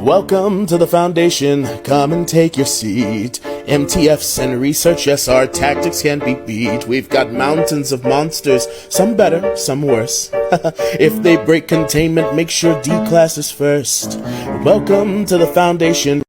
Welcome to the Foundation, come and take your seat. MTFs and research, yes, our tactics can be beat. We've got mountains of monsters, some better, some worse. If they break containment, make sure D-Class is first. Welcome to the Foundation.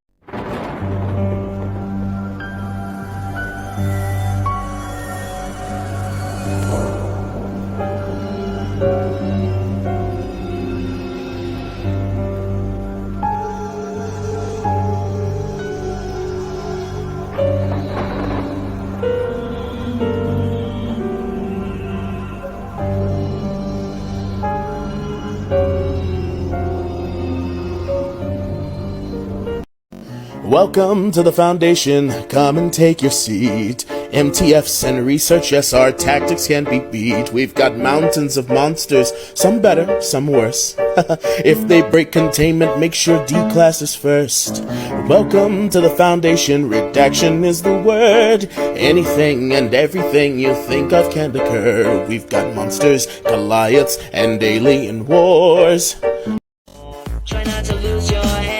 Welcome to the Foundation, come and take your seat. MTFs and research, yes, our tactics can be beat. We've got mountains of monsters, some better, some worse. If they break containment, make sure D-Class is first. Welcome to the Foundation, redaction is the word. Anything and everything you think of can occur. We've got monsters, Goliaths, and alien wars. Try not to lose your head.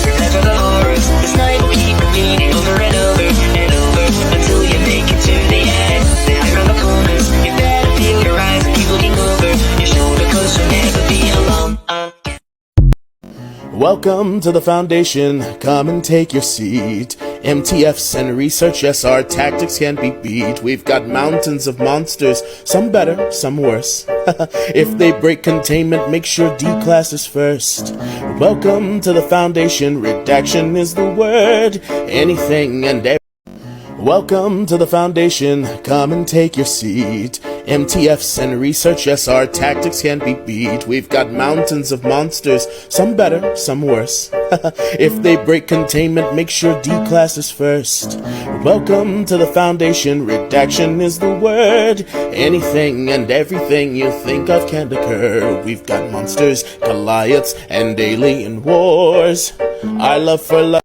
Prepare for the horrors. This night will keep repeating over and over and over until you make it to the end. They hide around the corners. You better feel your eyes and keep looking over your shoulder, 'cause you'll never be alone again. Welcome to the Foundation, come and take your seat. MTFs and research, yes, our tactics can be beat. We've got mountains of monsters, some better, some worse. If they break containment, make sure D-Class is first. Welcome to the Foundation, redaction is the word. Anything and everything. Welcome to the Foundation, come and take your seat. MTFs and research, yes, our tactics can be beat. We've got mountains of monsters, some better, some worse. If they break containment, make sure D-Class is first. Welcome to the Foundation, redaction is the word. Anything and everything you think of can occur. We've got monsters, Goliaths, and alien wars. Our love for love.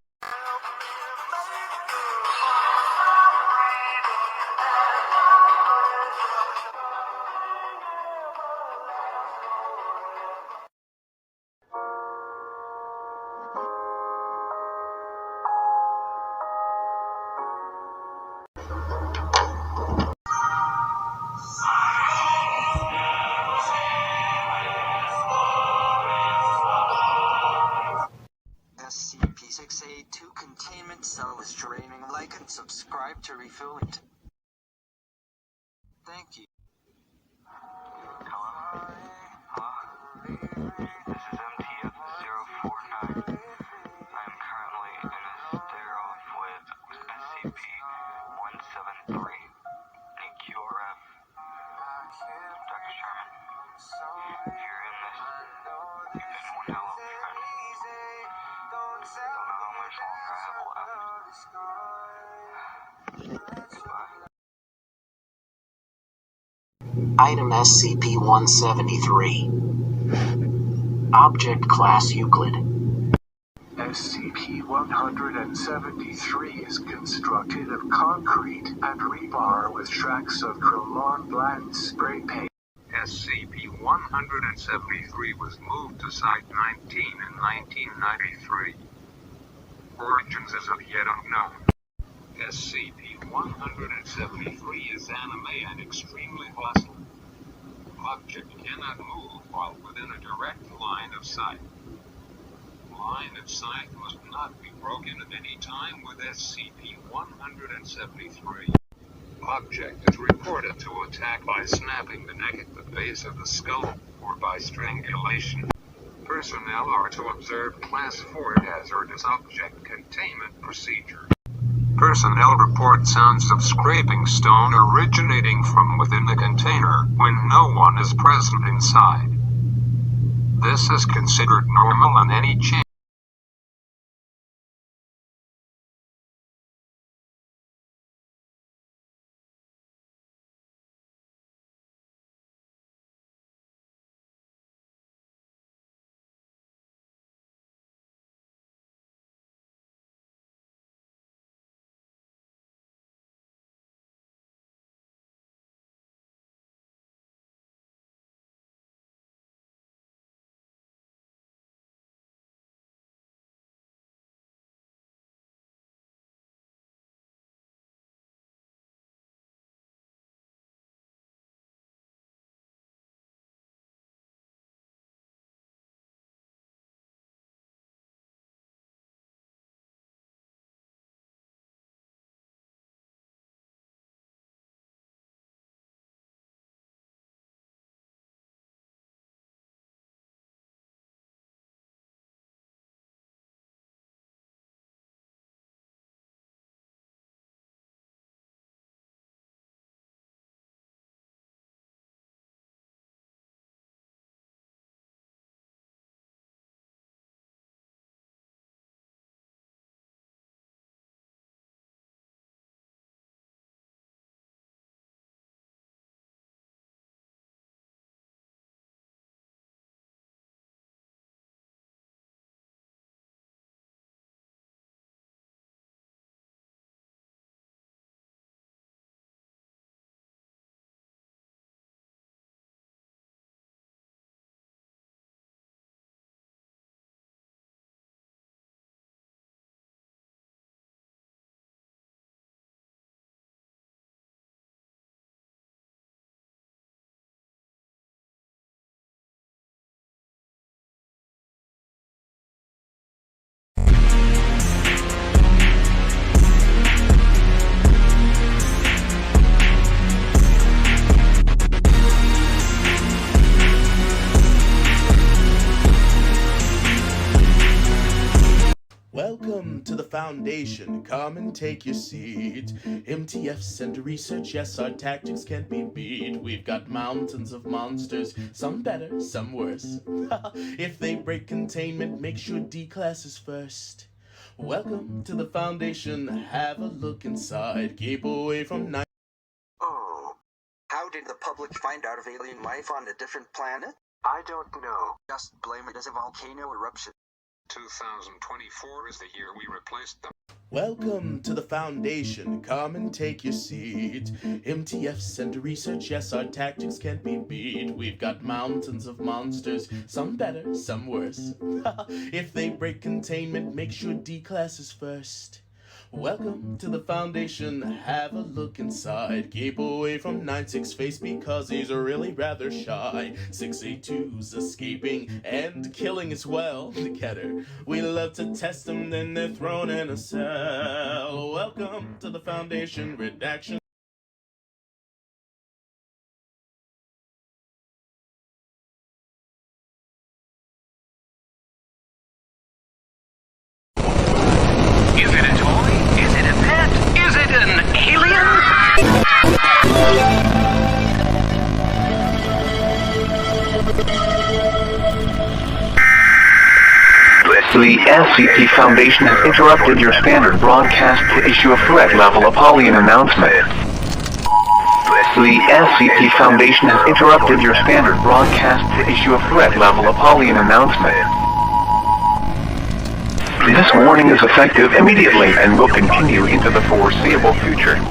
SCP-682 containment cell is draining. Like and subscribe to refill it. Thank you. Hello? This is MTF-049. I'm currently in a standoff with SCP-173. EQRF. Dr. Sherman, if you're in this, you've been one hell of a friend. Don't know how much longer I have left. Goodbye. Item SCP-173. Object Class Euclid. SCP-173 is constructed of concrete and rebar with tracks of Krylon blend spray paint. SCP-173 was moved to Site 19 in 1993. Origins as of yet unknown. SCP-173 is anime and extremely hostile. Object cannot move while within a direct line of sight. Line of sight must not be broken at any time with SCP-173. Object is reported to attack by snapping the neck at the base of the skull or by strangulation. Personnel are to observe Class 4 hazardous object containment procedure. Personnel report sounds of scraping stone originating from within the container when no one is present inside. This is considered normal and any change Welcome to the Foundation, come and take your seat. MTF Center Research, yes, our tactics can't be beat. We've got mountains of monsters, some better, some worse. If they break containment, make sure D-class is first. Welcome to the Foundation, have a look inside. Keep away from night. Oh. How did the public find out of alien life on a different planet? I don't know. Just blame it as a volcano eruption. 2024 is the year we replaced them. Welcome to the Foundation, come and take your seat. MTF Center Research, yes, our tactics can't be beat. We've got mountains of monsters, some better, some worse. If they break containment, make sure D-class is first. Welcome to the Foundation, have a look inside. Keep away from 9-6 face because he's really rather shy. 682's escaping and killing as well. Getter, we love to test them, then they're thrown in a cell. Welcome to the Foundation, redaction. Is it a toy? Is it a pet? Is it an alien? The SCP Foundation has interrupted your standard broadcast to issue a threat-level Apollyon announcement. The SCP Foundation has interrupted your standard broadcast to issue a threat-level Apollyon announcement. This warning is effective immediately and will continue into the foreseeable future.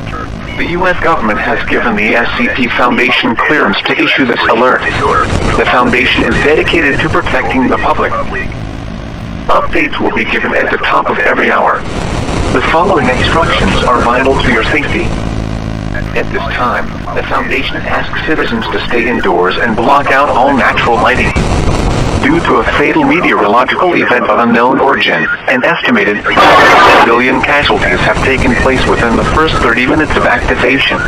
The U.S. government has given the SCP Foundation clearance to issue this alert. The Foundation is dedicated to protecting the public. Updates will be given at the top of every hour. The following instructions are vital to your safety. At this time, the Foundation asks citizens to stay indoors and block out all natural lighting. Due to a fatal meteorological event of unknown origin, an estimated 1 billion casualties have taken place within the first 30 minutes of activation.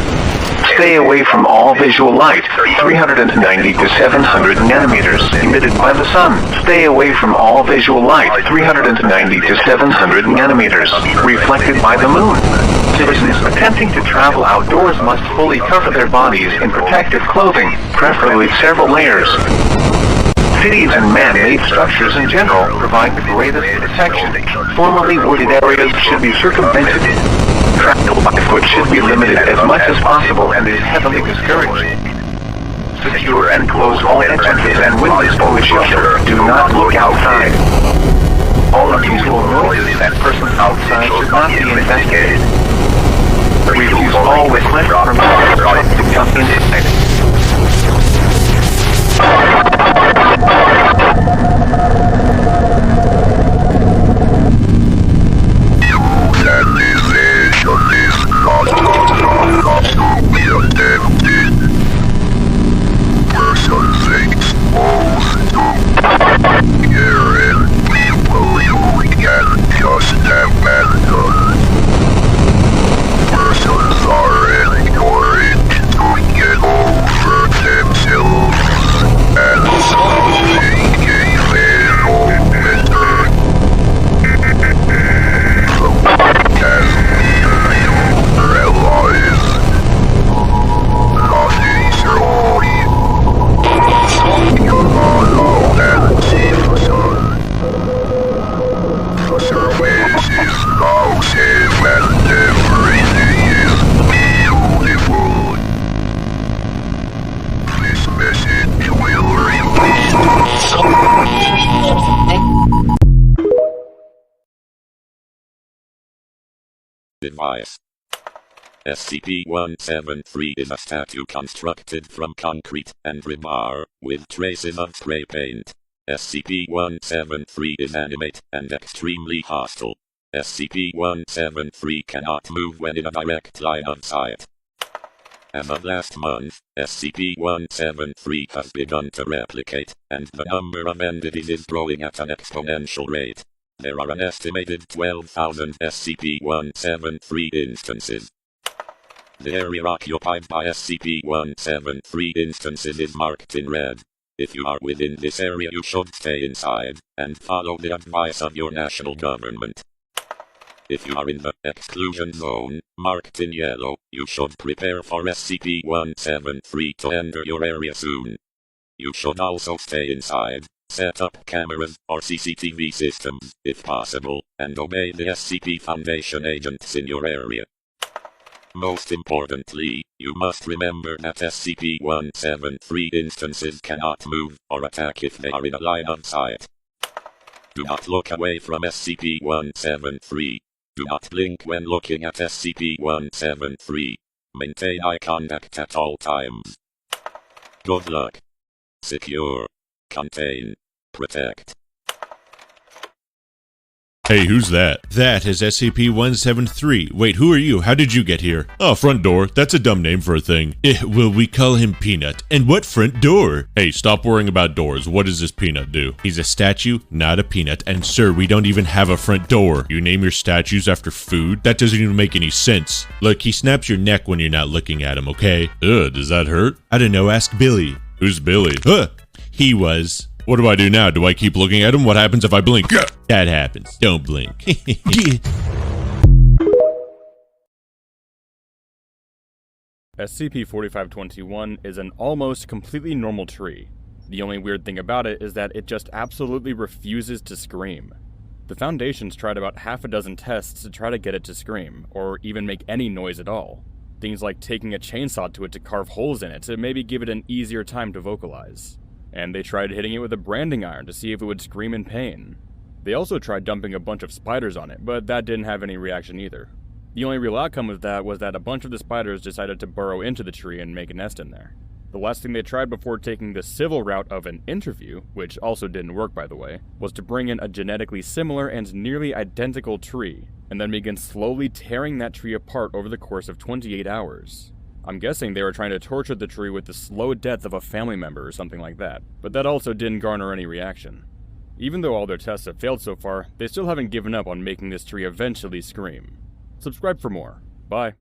Stay away from all visual light, 390 to 700 nanometers, emitted by the sun. Stay away from all visual light, 390 to 700 nanometers, reflected by the moon. Citizens attempting to travel outdoors must fully cover their bodies in protective clothing, preferably several layers. Cities and man-made structures in general provide the greatest protection. Formerly wooded areas should be circumvented. Travel by foot should be limited as much as possible and is heavily discouraged. Secure and close all entrances and windows to the shelter. Do not look outside. All unusual noises and persons outside should not be investigated. Refuse all requests from others to come inside. Device. SCP-173 is a statue constructed from concrete and rebar, with traces of spray paint. SCP-173 is animate and extremely hostile. SCP-173 cannot move when in a direct line of sight. As of last month, SCP-173 has begun to replicate, and the number of entities is growing at an exponential rate. There are an estimated 12,000 SCP-173 instances. The area occupied by SCP-173 instances is marked in red. If you are within this area, you should stay inside, and follow the advice of your national government. If you are in the exclusion zone, marked in yellow, you should prepare for SCP-173 to enter your area soon. You should also stay inside, set up cameras or CCTV systems, if possible, and obey the SCP Foundation agents in your area. Most importantly, you must remember that SCP-173 instances cannot move or attack if they are in a line of sight. Do not look away from SCP-173. Do not blink when looking at SCP-173. Maintain eye contact at all times. Good luck. Secure. Contain. Protect. Hey, who's that? That is SCP-173. Wait, who are you? How did you get here? Oh, front door. That's a dumb name for a thing. Well, we call him Peanut. And what front door? Hey, stop worrying about doors. What does this Peanut do? He's a statue, not a peanut. And sir, we don't even have a front door. You name your statues after food? That doesn't even make any sense. Look, he snaps your neck when you're not looking at him, okay? Does that hurt? I don't know, ask Billy. Who's Billy? He was. What do I do now? Do I keep looking at him? What happens if I blink? That happens. Don't blink. SCP-4521 is an almost completely normal tree. The only weird thing about it is that it just absolutely refuses to scream. The Foundation's tried about half a dozen tests to try to get it to scream, or even make any noise at all. Things like taking a chainsaw to it to carve holes in it to maybe give it an easier time to vocalize. And they tried hitting it with a branding iron to see if it would scream in pain. They also tried dumping a bunch of spiders on it, but that didn't have any reaction either. The only real outcome of that was that a bunch of the spiders decided to burrow into the tree and make a nest in there. The last thing they tried before taking the civil route of an interview, which also didn't work by the way, was to bring in a genetically similar and nearly identical tree, and then begin slowly tearing that tree apart over the course of 28 hours. I'm guessing they were trying to torture the tree with the slow death of a family member or something like that, but that also didn't garner any reaction. Even though all their tests have failed so far, they still haven't given up on making this tree eventually scream. Subscribe for more. Bye.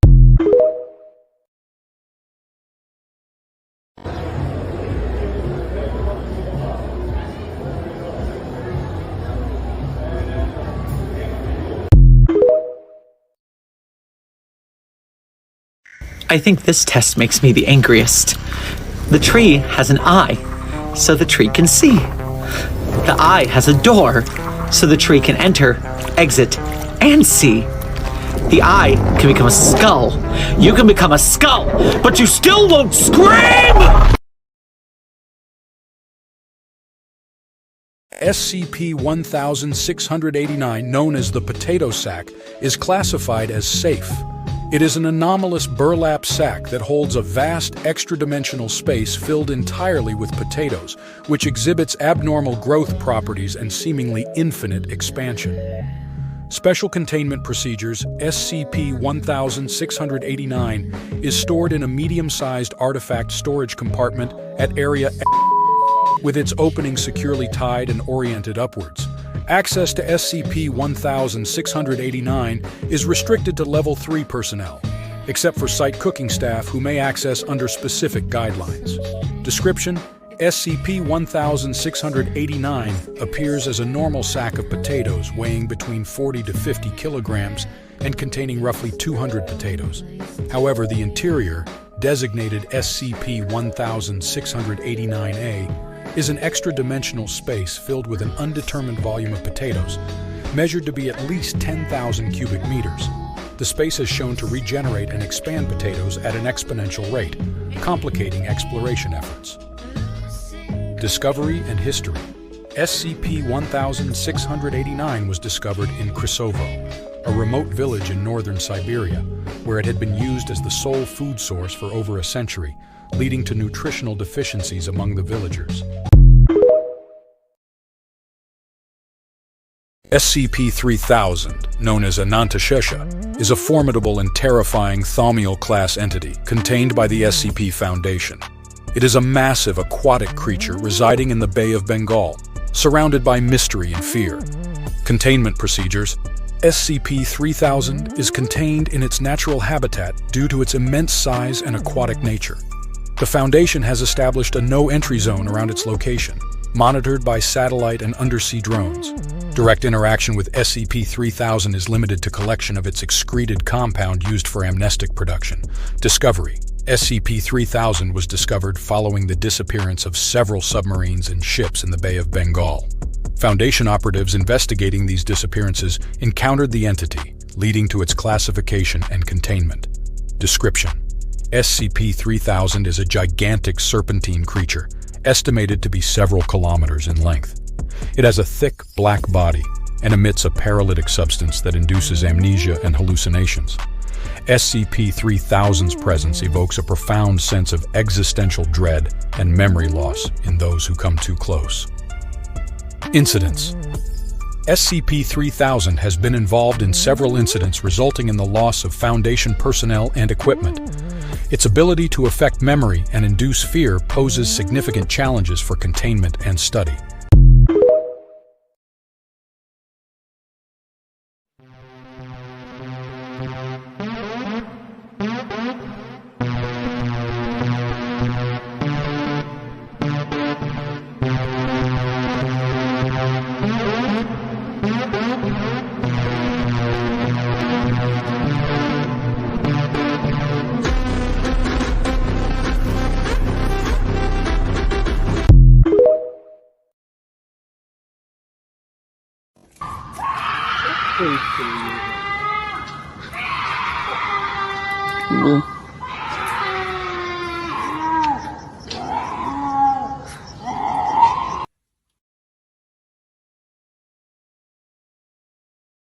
I think this test makes me the angriest. The tree has an eye, so the tree can see. The eye has a door, so the tree can enter, exit, and see. The eye can become a skull. You can become a skull, but you still won't scream! SCP-1689, known as the potato sack, is classified as safe. It is an anomalous burlap sack that holds a vast extra-dimensional space filled entirely with potatoes, which exhibits abnormal growth properties and seemingly infinite expansion. Special Containment Procedures SCP-1689 is stored in a medium-sized artifact storage compartment at Area with its opening securely tied and oriented upwards. Access to SCP-1689 is restricted to Level 3 personnel, except for site cooking staff who may access under specific guidelines. Description: SCP-1689 appears as a normal sack of potatoes weighing between 40 to 50 kilograms and containing roughly 200 potatoes. However, the interior, designated SCP-1689-A, is an extra-dimensional space filled with an undetermined volume of potatoes, measured to be at least 10,000 cubic meters. The space is shown to regenerate and expand potatoes at an exponential rate, complicating exploration efforts. Discovery and history. SCP-1689 was discovered in Krysovo, a remote village in northern Siberia, where it had been used as the sole food source for over a century, leading to nutritional deficiencies among the villagers. SCP-3000, known as Anantashesha, is a formidable and terrifying Thaumiel-class entity contained by the SCP Foundation. It is a massive aquatic creature residing in the Bay of Bengal, surrounded by mystery and fear. Containment procedures. SCP-3000 is contained in its natural habitat due to its immense size and aquatic nature. The Foundation has established a no-entry zone around its location, monitored by satellite and undersea drones. Direct interaction with SCP-3000 is limited to collection of its excreted compound used for amnestic production. Discovery. SCP-3000 was discovered following the disappearance of several submarines and ships in the Bay of Bengal. Foundation operatives investigating these disappearances encountered the entity, leading to its classification and containment. Description. SCP-3000 is a gigantic serpentine creature, estimated to be several kilometers in length. It has a thick, black body and emits a paralytic substance that induces amnesia and hallucinations. SCP-3000's presence evokes a profound sense of existential dread and memory loss in those who come too close. Incidents. SCP-3000 has been involved in several incidents resulting in the loss of Foundation personnel and equipment. Its ability to affect memory and induce fear poses significant challenges for containment and study. Cool.